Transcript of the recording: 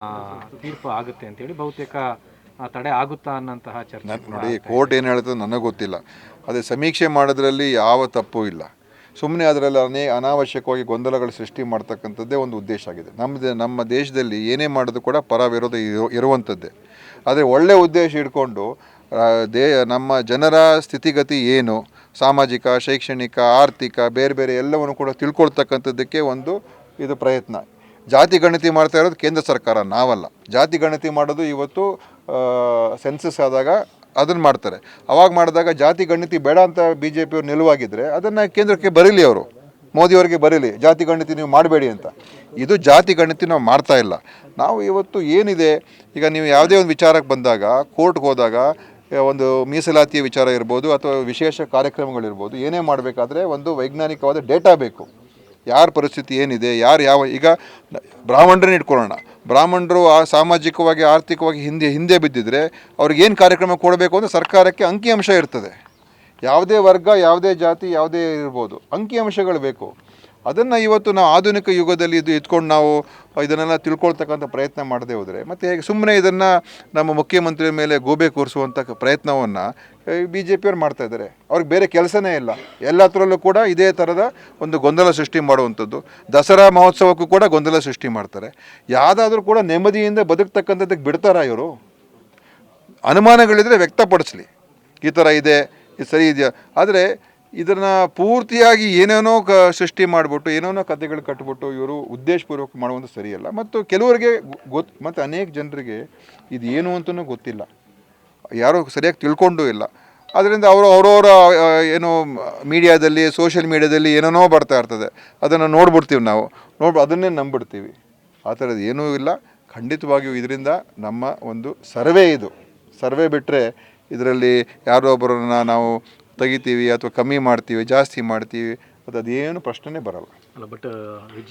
ಆ, ತೀರ್ಪು ಆಗುತ್ತೆ ಅಂತೇಳಿ ಬಹುತೇಕ ತಡೆ ಆಗುತ್ತಾ ಅನ್ನೋಂತಹ ಚರ್ಚೆ ಕೂಡ ನೋಡಿ, ಆಗ್ತಾ ಕೋರ್ಟ್ ಇದೆ. ಏನು ಹೇಳ್ತದೆ ನನಗೆ ಗೊತ್ತಿಲ್ಲ. ಅದೇ ಸಮೀಕ್ಷೆ ಮಾಡೋದ್ರಲ್ಲಿ ಯಾವ ತಪ್ಪು ಇಲ್ಲ. ಸುಮ್ಮನೆ ಅದರಲ್ಲಿ ಅನಾವಶ್ಯಕವಾಗಿ ಗೊಂದಲಗಳು ಸೃಷ್ಟಿ ಮಾಡ್ತಕ್ಕಂಥದ್ದೇ ಒಂದು ಉದ್ದೇಶ ಆಗಿದೆ. ನಮ್ಮ ದೇಶದಲ್ಲಿ ಏನೇ ಮಾಡೋದು ಕೂಡ ಪರ ವಿರೋಧ ಇರುವಂಥದ್ದೇ. ಆದರೆ ಒಳ್ಳೆಯ ಉದ್ದೇಶ ಇಟ್ಕೊಂಡು ನಮ್ಮ ಜನರ ಸ್ಥಿತಿಗತಿ ಏನು, ಸಾಮಾಜಿಕ, ಶೈಕ್ಷಣಿಕ, ಆರ್ಥಿಕ ಬೇರೆ ಬೇರೆ ಎಲ್ಲವನ್ನು ಕೂಡ ತಿಳ್ಕೊಳ್ತಕ್ಕಂಥದ್ದಕ್ಕೆ ಒಂದು ಇದು ಪ್ರಯತ್ನ. ಜಾತಿ ಗಣತಿ ಮಾಡ್ತಾ ಇರೋದು ಕೇಂದ್ರ ಸರ್ಕಾರ, ನಾವಲ್ಲ. ಜಾತಿ ಗಣತಿ ಮಾಡೋದು ಇವತ್ತು ಸೆನ್ಸಸ್ ಆದಾಗ ಅದನ್ನು ಮಾಡ್ತಾರೆ. ಅವಾಗ ಮಾಡಿದಾಗ ಜಾತಿ ಗಣತಿ ಬೇಡ ಅಂತ BJP ಅವ್ರು ನಿಲುವಾಗಿದ್ದರೆ ಅದನ್ನು ಕೇಂದ್ರಕ್ಕೆ ಬರೀಲಿ, ಅವರು ಮೋದಿಯವರಿಗೆ ಬರೀಲಿ, ಜಾತಿ ಗಣತಿ ನೀವು ಮಾಡಬೇಡಿ ಅಂತ. ಇದು ಜಾತಿ ಗಣತಿ ನಾವು ಮಾಡ್ತಾ ಇಲ್ಲ. ನಾವು ಇವತ್ತು ಏನಿದೆ, ಈಗ ನೀವು ಯಾವುದೇ ಒಂದು ವಿಚಾರಕ್ಕೆ ಬಂದಾಗ, ಕೋರ್ಟ್ಗೆ ಹೋದಾಗ, ಒಂದು ಮೀಸಲಾತಿಯ ವಿಚಾರ ಇರ್ಬೋದು ಅಥವಾ ವಿಶೇಷ ಕಾರ್ಯಕ್ರಮಗಳಿರ್ಬೋದು, ಏನೇ ಮಾಡಬೇಕಾದ್ರೆ ಒಂದು ವೈಜ್ಞಾನಿಕವಾದ ಡೇಟಾ ಬೇಕು. ಯಾರ ಪರಿಸ್ಥಿತಿ ಏನಿದೆ, ಈಗ ಬ್ರಾಹ್ಮಣರನ್ನ ಇಟ್ಕೊಳ್ಳೋಣ. ಬ್ರಾಹ್ಮಣರು ಸಾಮಾಜಿಕವಾಗಿ ಆರ್ಥಿಕವಾಗಿ ಹಿಂದೆ ಬಿದ್ದಿದ್ರೆ ಅವ್ರಿಗೇನು ಕಾರ್ಯಕ್ರಮ ಕೊಡಬೇಕು ಅಂತ ಸರ್ಕಾರಕ್ಕೆ ಅಂಕಿಅಂಶ ಇರ್ತದೆ. ಯಾವುದೇ ವರ್ಗ, ಯಾವುದೇ ಜಾತಿ, ಯಾವುದೇ ಇರ್ಬೋದು, ಅಂಕಿಅಂಶಗಳು ಬೇಕು. ಅದನ್ನು ಇವತ್ತು ನಾವು ಆಧುನಿಕ ಯುಗದಲ್ಲಿ ಇಟ್ಕೊಂಡು ನಾವು ಇದನ್ನೆಲ್ಲ ತಿಳ್ಕೊಳ್ತಕ್ಕಂಥ ಪ್ರಯತ್ನ ಮಾಡದೆ ಹೋದರೆ ಮತ್ತು ಹೇಗೆ ಸುಮ್ಮನೆ ಇದನ್ನು ನಮ್ಮ ಮುಖ್ಯಮಂತ್ರಿ ಮೇಲೆ ಗೂಬೆ ಕೂರಿಸುವಂಥ ಪ್ರಯತ್ನವನ್ನು BJP ಅವ್ರು ಮಾಡ್ತಾಯಿದ್ದಾರೆ. ಅವ್ರಿಗೆ ಬೇರೆ ಕೆಲಸನೇ ಇಲ್ಲ. ಎಲ್ಲತ್ರಲ್ಲೂ ಕೂಡ ಇದೇ ಥರದ ಒಂದು ಗೊಂದಲ ಸೃಷ್ಟಿ ಮಾಡುವಂಥದ್ದು. ದಸರಾ ಮಹೋತ್ಸವಕ್ಕೂ ಕೂಡ ಗೊಂದಲ ಸೃಷ್ಟಿ ಮಾಡ್ತಾರೆ. ಯಾವುದಾದ್ರೂ ಕೂಡ ನೆಮ್ಮದಿಯಿಂದ ಬದುಕ್ತಕ್ಕಂಥದ್ದಕ್ಕೆ ಬಿಡ್ತಾರಾ ಇವರು? ಅನುಮಾನಗಳಿದ್ರೆ ವ್ಯಕ್ತಪಡಿಸಲಿ, ಈ ಥರ ಇದೆ, ಇದು ಸರಿ ಇದೆಯಾ. ಆದರೆ ಇದನ್ನು ಪೂರ್ತಿಯಾಗಿ ಏನೇನೋ ಸೃಷ್ಟಿ ಮಾಡಿಬಿಟ್ಟು ಏನೇನೋ ಕಥೆಗಳು ಕಟ್ಬಿಟ್ಟು ಇವರು ಉದ್ದೇಶಪೂರ್ವಕ ಮಾಡುವಂಥ ಸರಿಯಲ್ಲ. ಮತ್ತು ಕೆಲವರಿಗೆ ಮತ್ತು ಅನೇಕ ಜನರಿಗೆ ಇದು ಏನು ಅಂತಲೂ ಗೊತ್ತಿಲ್ಲ, ಯಾರೂ ಸರಿಯಾಗಿ ತಿಳ್ಕೊಂಡೂ ಇಲ್ಲ. ಅದರಿಂದ ಅವರವರ ಏನು ಮೀಡಿಯಾದಲ್ಲಿ, ಸೋಷಿಯಲ್ ಮೀಡಿಯಾದಲ್ಲಿ ಏನೇನೋ ಬರ್ತಾ ಇರ್ತದೆ, ಅದನ್ನು ನೋಡ್ಬಿಡ್ತೀವಿ ನಾವು, ಅದನ್ನೇ ನಂಬಿಡ್ತೀವಿ. ಆ ಥರದ್ದು ಏನೂ ಇಲ್ಲ. ಖಂಡಿತವಾಗಿಯೂ ಇದರಿಂದ ನಮ್ಮ ಒಂದು ಸರ್ವೆ ಬಿಟ್ಟರೆ ಇದರಲ್ಲಿ ಯಾರೋ ಒಬ್ಬರನ್ನ ನಾವು ತೆಗಿತೀವಿ ಅಥವಾ ಕಮ್ಮಿ ಮಾಡ್ತೀವಿ, ಜಾಸ್ತಿ ಮಾಡ್ತೀವಿ, ಅದೇನು ಪ್ರಶ್ನೆನೇ ಬರಲ್ಲ. ಅಲ್ಲ, ಬಟ್